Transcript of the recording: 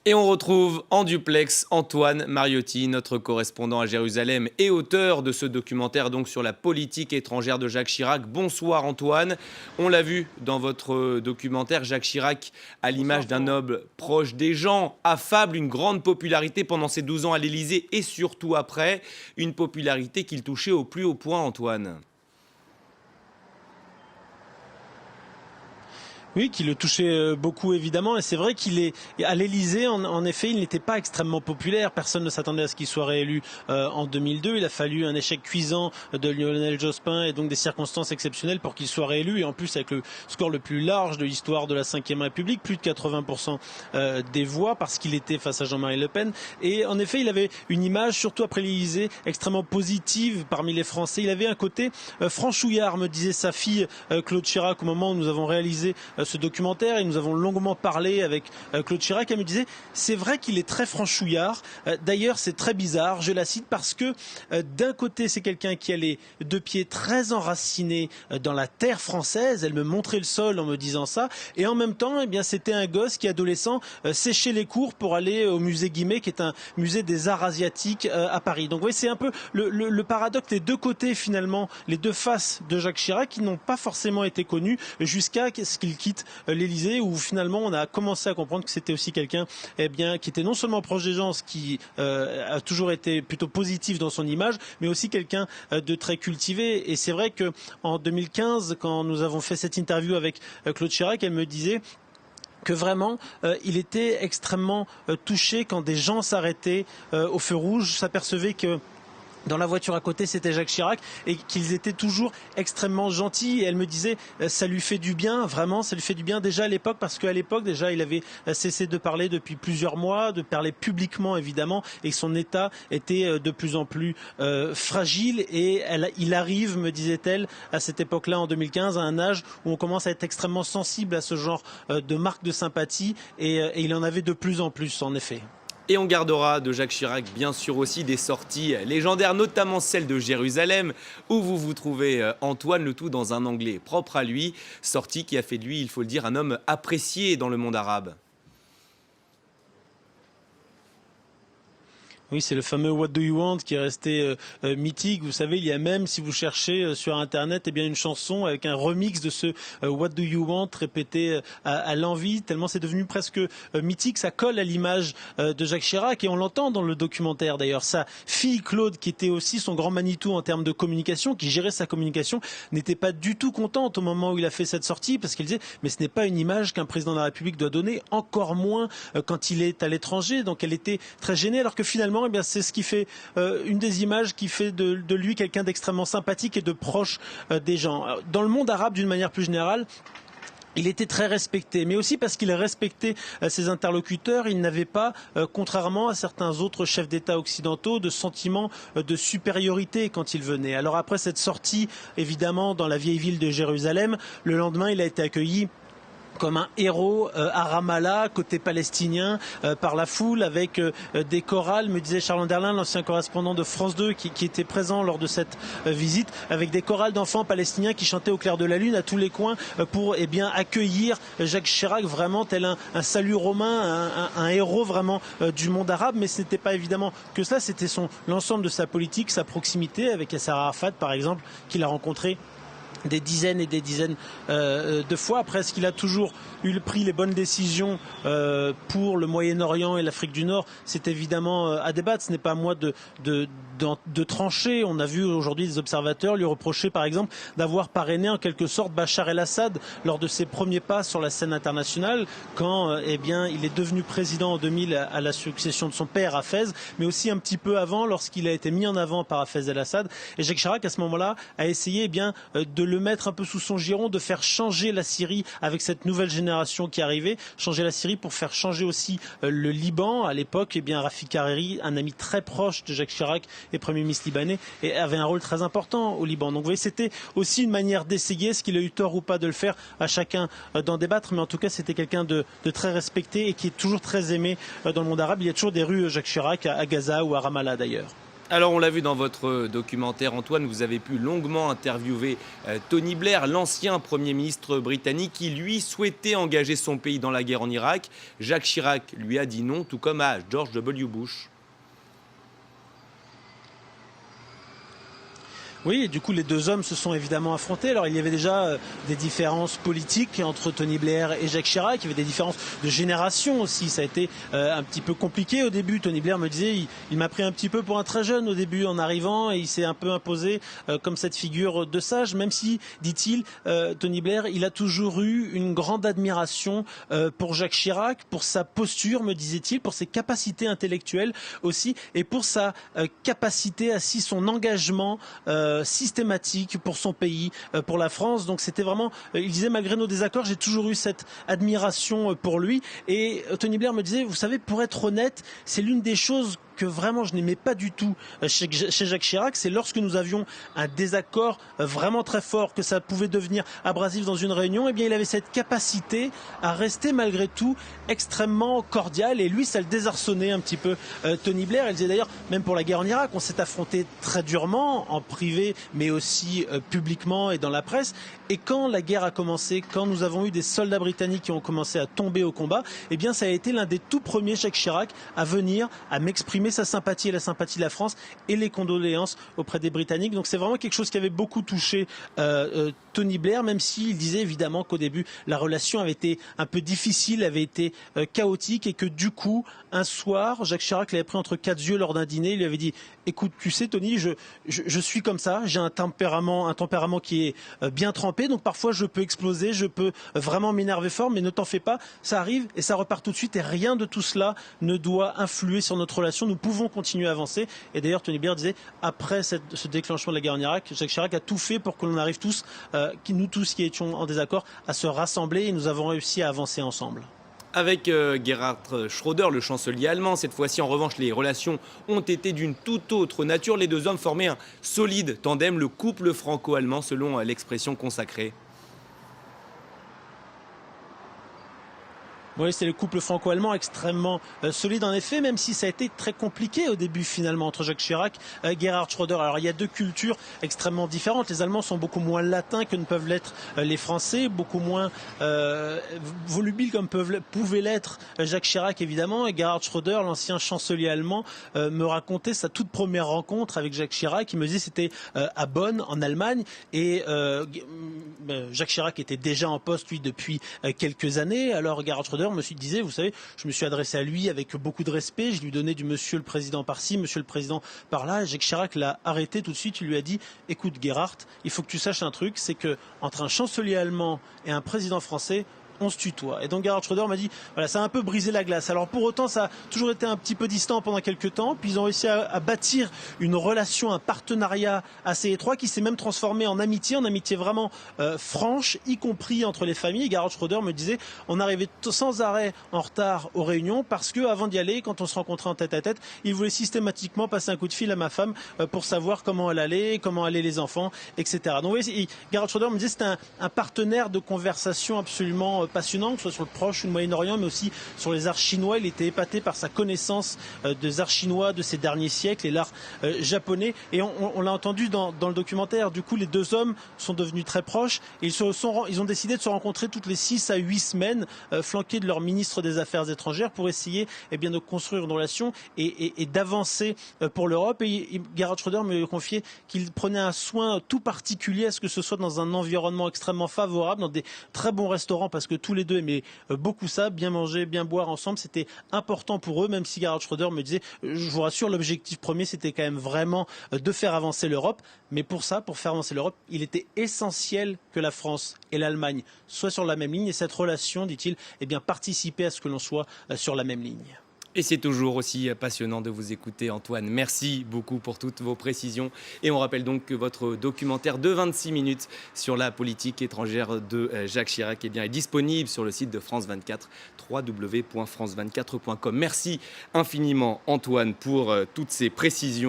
Et on retrouve en duplex Antoine Mariotti, notre correspondant à Jérusalem et auteur de ce documentaire donc sur la politique étrangère de Jacques Chirac. Bonsoir Antoine. On l'a vu dans votre documentaire, Jacques Chirac, à l'image d'un homme proche des gens, affable, une grande popularité pendant ses 12 ans à l'Élysée et surtout après, une popularité qu'il touchait au plus haut point, Antoine. Oui, qui le touchait beaucoup évidemment, et c'est vrai qu'il est à l'Élysée. En effet, il n'était pas extrêmement populaire. Personne ne s'attendait à ce qu'il soit réélu en 2002. Il a fallu un échec cuisant de Lionel Jospin et donc des circonstances exceptionnelles pour qu'il soit réélu. Et en plus, avec le score le plus large de l'histoire de la Ve République, plus de 80% des voix, parce qu'il était face à Jean-Marie Le Pen. Et en effet, il avait une image, surtout après l'Élysée, extrêmement positive parmi les Français. Il avait un côté franchouillard, me disait sa fille Claude Chirac au moment où nous avons réalisé ce documentaire, et nous avons longuement parlé avec Claude Chirac. Elle me disait, c'est vrai qu'il est très franchouillard. D'ailleurs, c'est très bizarre, je la cite, parce que d'un côté, c'est quelqu'un qui a les deux pieds très enracinés dans la terre française. Elle me montrait le sol en me disant ça. Et en même temps, eh bien, c'était un gosse qui, adolescent, séchait les cours pour aller au musée Guimet, qui est un musée des arts asiatiques à Paris. Donc, vous voyez, c'est un peu le paradoxe, les deux côtés, finalement, les deux faces de Jacques Chirac, qui n'ont pas forcément été connus jusqu'à ce qu'il quitte l'Élysée, où finalement on a commencé à comprendre que c'était aussi quelqu'un qui était non seulement proche des gens, ce qui a toujours été plutôt positif dans son image, mais aussi quelqu'un de très cultivé. Et c'est vrai que en 2015, quand nous avons fait cette interview avec Claude Chirac, elle me disait que vraiment, il était extrêmement touché quand des gens s'arrêtaient au feu rouge, s'apercevaient que dans la voiture à côté, c'était Jacques Chirac, et qu'ils étaient toujours extrêmement gentils. Et elle me disait, ça lui fait du bien, vraiment, ça lui fait du bien déjà à l'époque, parce qu'à l'époque, déjà, il avait cessé de parler depuis plusieurs mois, de parler publiquement, évidemment, et son état était de plus en plus fragile. Et il arrive, me disait-elle, à cette époque-là, en 2015, à un âge où on commence à être extrêmement sensible à ce genre de marque de sympathie, et il en avait de plus en plus, en effet. Et on gardera de Jacques Chirac bien sûr aussi des sorties légendaires, notamment celle de Jérusalem, où vous vous trouvez Antoine, le tout dans un anglais propre à lui, sortie qui a fait de lui, il faut le dire, un homme apprécié dans le monde arabe. Oui, c'est le fameux What Do You Want qui est resté mythique. Vous savez, il y a même, si vous cherchez sur Internet, eh bien une chanson avec un remix de ce What Do You Want répété à l'envi, tellement c'est devenu presque mythique. Ça colle à l'image de Jacques Chirac, et on l'entend dans le documentaire d'ailleurs. Sa fille Claude, qui était aussi son grand Manitou en termes de communication, qui gérait sa communication, n'était pas du tout contente au moment où il a fait cette sortie, parce qu'elle disait, mais ce n'est pas une image qu'un président de la République doit donner, encore moins quand il est à l'étranger. Donc elle était très gênée, alors que finalement, eh bien, c'est ce qui fait une des images qui fait de lui quelqu'un d'extrêmement sympathique et de proche des gens. Dans le monde arabe, d'une manière plus générale, il était très respecté, mais aussi parce qu'il respectait ses interlocuteurs. Il n'avait pas, contrairement à certains autres chefs d'État occidentaux, de sentiment de supériorité quand il venait. Alors après cette sortie, évidemment, dans la vieille ville de Jérusalem, le lendemain, il a été accueilli comme un héros à Ramallah, côté palestinien, par la foule, avec des chorales, me disait Charles Anderlin, l'ancien correspondant de France 2, qui était présent lors de cette visite, avec des chorales d'enfants palestiniens qui chantaient au clair de la lune à tous les coins pour accueillir Jacques Chirac, vraiment tel un salut romain, un héros vraiment du monde arabe. Mais ce n'était pas évidemment que cela, c'était l'ensemble de sa politique, sa proximité avec Yasser Arafat, par exemple, qu'il a rencontré des dizaines et des dizaines de fois. Après, est-ce qu'il a toujours pris les bonnes décisions pour le Moyen-Orient et l'Afrique du Nord? C'est évidemment à débattre. Ce n'est pas à moi de trancher. On a vu aujourd'hui des observateurs lui reprocher, par exemple, d'avoir parrainé en quelque sorte Bachar el-Assad lors de ses premiers pas sur la scène internationale, quand il est devenu président en 2000 à la succession de son père Hafez, mais aussi un petit peu avant, lorsqu'il a été mis en avant par Hafez el-Assad. Et Jacques Chirac, à ce moment-là, a essayé de le mettre un peu sous son giron, de faire changer la Syrie avec cette nouvelle génération qui arrivait, changer la Syrie pour faire changer aussi le Liban. À l'époque, Rafik Hariri, un ami très proche de Jacques Chirac et Premier ministre libanais, et avait un rôle très important au Liban. Donc vous voyez, c'était aussi une manière d'essayer, ce qu'il a eu tort ou pas de le faire, à chacun d'en débattre, mais en tout cas c'était quelqu'un de très respecté et qui est toujours très aimé dans le monde arabe. Il y a toujours des rues Jacques Chirac à Gaza ou à Ramallah d'ailleurs. Alors, on l'a vu dans votre documentaire, Antoine, vous avez pu longuement interviewer Tony Blair, l'ancien Premier ministre britannique, qui, lui, souhaitait engager son pays dans la guerre en Irak. Jacques Chirac lui a dit non, tout comme à George W. Bush. Oui, et du coup, les deux hommes se sont évidemment affrontés. Alors, il y avait déjà des différences politiques entre Tony Blair et Jacques Chirac. Il y avait des différences de génération aussi. Ça a été un petit peu compliqué au début. Tony Blair me disait, il m'a pris un petit peu pour un très jeune au début en arrivant et il s'est un peu imposé comme cette figure de sage, même si, dit-il, Tony Blair, il a toujours eu une grande admiration pour Jacques Chirac, pour sa posture, me disait-il, pour ses capacités intellectuelles aussi et pour sa capacité, ainsi son engagement systématique pour son pays, pour la France. Donc c'était vraiment, il disait, malgré nos désaccords, j'ai toujours eu cette admiration pour lui. Et Tony Blair me disait, vous savez, pour être honnête, c'est l'une des choses que vraiment je n'aimais pas du tout chez Jacques Chirac, c'est lorsque nous avions un désaccord vraiment très fort, que ça pouvait devenir abrasif dans une réunion, eh bien il avait cette capacité à rester malgré tout extrêmement cordial, et lui ça le désarçonnait un petit peu Tony Blair. Il disait d'ailleurs, même pour la guerre en Irak, on s'est affronté très durement en privé mais aussi publiquement et dans la presse, et quand la guerre a commencé, quand nous avons eu des soldats britanniques qui ont commencé à tomber au combat, eh bien ça a été l'un des tout premiers, Jacques Chirac, à venir, à m'exprimer sa sympathie et la sympathie de la France et les condoléances auprès des Britanniques. Donc c'est vraiment quelque chose qui avait beaucoup touché Tony Blair, même s'il disait évidemment qu'au début la relation avait été un peu difficile, avait été chaotique, et que du coup un soir Jacques Chirac l'avait pris entre quatre yeux lors d'un dîner. Il lui avait dit, écoute, tu sais Tony, je suis comme ça, j'ai un tempérament qui est bien trempé, donc parfois je peux exploser, je peux vraiment m'énerver fort, mais ne t'en fais pas, ça arrive et ça repart tout de suite, et rien de tout cela ne doit influer sur notre relation. Nous pouvons continuer à avancer. Et d'ailleurs, Tony Blair disait, après ce déclenchement de la guerre en Irak, Jacques Chirac a tout fait pour que l'on arrive tous, nous tous qui étions en désaccord, à se rassembler, et nous avons réussi à avancer ensemble. Avec Gerhard Schröder, le chancelier allemand, cette fois-ci, en revanche, les relations ont été d'une toute autre nature. Les deux hommes formaient un solide tandem, le couple franco-allemand, selon l'expression consacrée. Oui, c'est le couple franco-allemand extrêmement solide en effet, même si ça a été très compliqué au début finalement entre Jacques Chirac et Gerhard Schröder. Alors il y a deux cultures extrêmement différentes. Les Allemands sont beaucoup moins latins que ne peuvent l'être les Français, beaucoup moins volubiles comme pouvait l'être Jacques Chirac évidemment. Et Gerhard Schröder, l'ancien chancelier allemand, me racontait sa toute première rencontre avec Jacques Chirac. Il me disait c'était à Bonn en Allemagne, et Jacques Chirac était déjà en poste lui depuis quelques années. Alors Gerhard Schröder me disait, vous savez, je me suis adressé à lui avec beaucoup de respect, je lui donnais du monsieur le président par-ci, monsieur le président par-là. Jacques Chirac l'a arrêté tout de suite, il lui a dit, écoute Gerhard, il faut que tu saches un truc, c'est que entre un chancelier allemand et un président français, on se tutoie. Et donc Gerhard Schröder m'a dit, voilà, ça a un peu brisé la glace. Alors pour autant, ça a toujours été un petit peu distant pendant quelques temps, puis ils ont réussi à bâtir une relation, un partenariat assez étroit qui s'est même transformé en amitié vraiment franche, y compris entre les familles. Et Gerhard Schröder me disait, on arrivait sans arrêt en retard aux réunions parce que avant d'y aller, quand on se rencontrait en tête à tête, il voulait systématiquement passer un coup de fil à ma femme pour savoir comment elle allait, comment allaient les enfants, etc. Donc oui, Gerhard Schröder me disait, c'était un partenaire de conversation absolument passionnant, que ce soit sur le Proche ou le Moyen-Orient, mais aussi sur les arts chinois. Il était épaté par sa connaissance des arts chinois de ces derniers siècles et l'art japonais. Et on l'a entendu dans le documentaire. Du coup, les deux hommes sont devenus très proches et ils ont décidé de se rencontrer toutes les 6 à 8 semaines, flanqués de leur ministre des Affaires étrangères, pour essayer de construire une relation et d'avancer pour l'Europe. Et Gerhard Schröder me confiait qu'il prenait un soin tout particulier à ce que ce soit dans un environnement extrêmement favorable, dans des très bons restaurants, parce que tous les deux aimaient beaucoup ça, bien manger, bien boire ensemble, c'était important pour eux, même si Gerhard Schröder me disait, je vous rassure, l'objectif premier c'était quand même vraiment de faire avancer l'Europe, mais pour ça, pour faire avancer l'Europe, il était essentiel que la France et l'Allemagne soient sur la même ligne, et cette relation, dit-il, participait à ce que l'on soit sur la même ligne. Et c'est toujours aussi passionnant de vous écouter, Antoine. Merci beaucoup pour toutes vos précisions. Et on rappelle donc que votre documentaire de 26 minutes sur la politique étrangère de Jacques Chirac est disponible sur le site de France 24, www.france24.com. Merci infiniment, Antoine, pour toutes ces précisions.